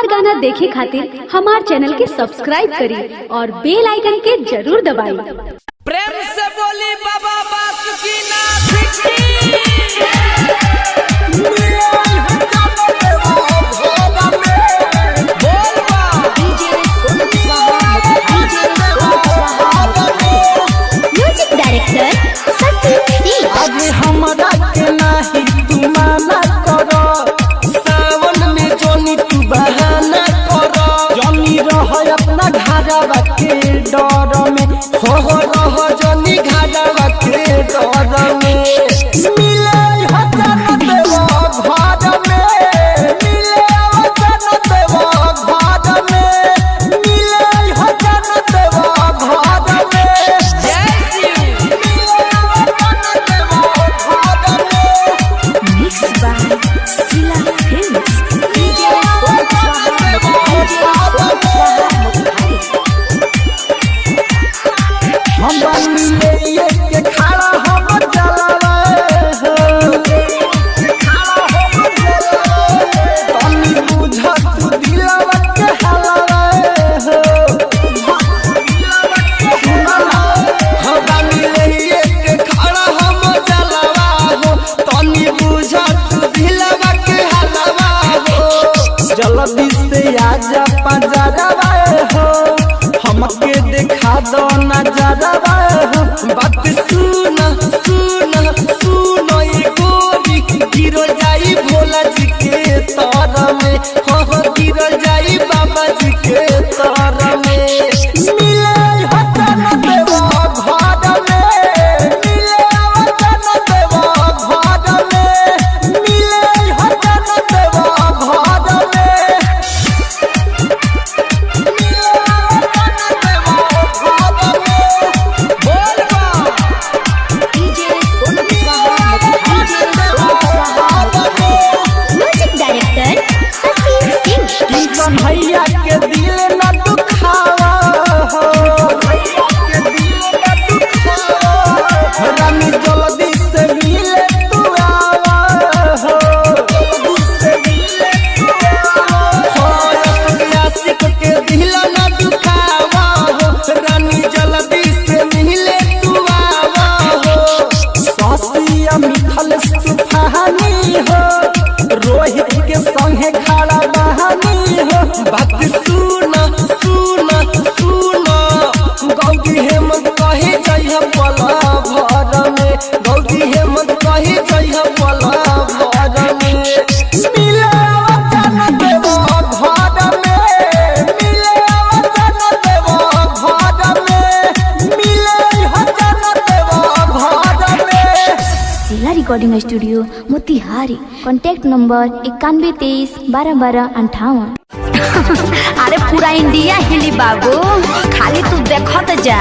हमार गाना देखे खातिर हमार चैनल के सब्सक्राइब करी और बेल आइकन के जरूर दबाई। प्रेम से बोली बाबा बासुकीनाथ की। म्यूजिक डायरेक्टर अरे हमरा के नाही तू माना करो, सावन में जोनी तू बहाना करो, जोनी रह अपना घरवा के डर में, हो रह जोनी घरवा के डर में। मिले हसन देवा घर में, मिले हसन देवा घर में, मिले हसन देवा घर में। हम मिले के खाड़ा हम जलावे हो, तनी बुझा तू दिलवा के हलावे हो। हम मिले के खाड़ा हम जलावा हो, तनी बुझा तू दिलवा के हलावा हो। जल्दी से आजा पंजरवा हो, हमके देखा दो नजरवा हो। बात सुन सुन सुन ये गोरी, गिर जाई भोला जी के तार में, हो गिर जाई बाबा जी के तार में। मिले हसन देवा घर में, मिले हसन देवा घर में, मिले हसन देवा घर में। म्यूजिक डायरेक्टर भैया के दिल न दुखावा हो, रानी जल्दी से मिले तू आवा हो। आशिक के दिल न दुखावा हो, रानी जल्दी से मिले तू आवा हो। सासिया मिथल सुफानी हो, रोहित के संगे खड़ा बहानी हो। बात सुन सुन सुन, गौरी हेमंत कहे जइह पला भर में, गौरी हेमंत कहे जइह पला भर में। मिले वचन देवा घर में, मिले वचन देवा घर में, मिले वचन देवा घर में। जिला recording studio Motihari. Contact number 9123 12 12 58। अरे पूरा इंडिया हिली बाबू, खाली तू देखत जा।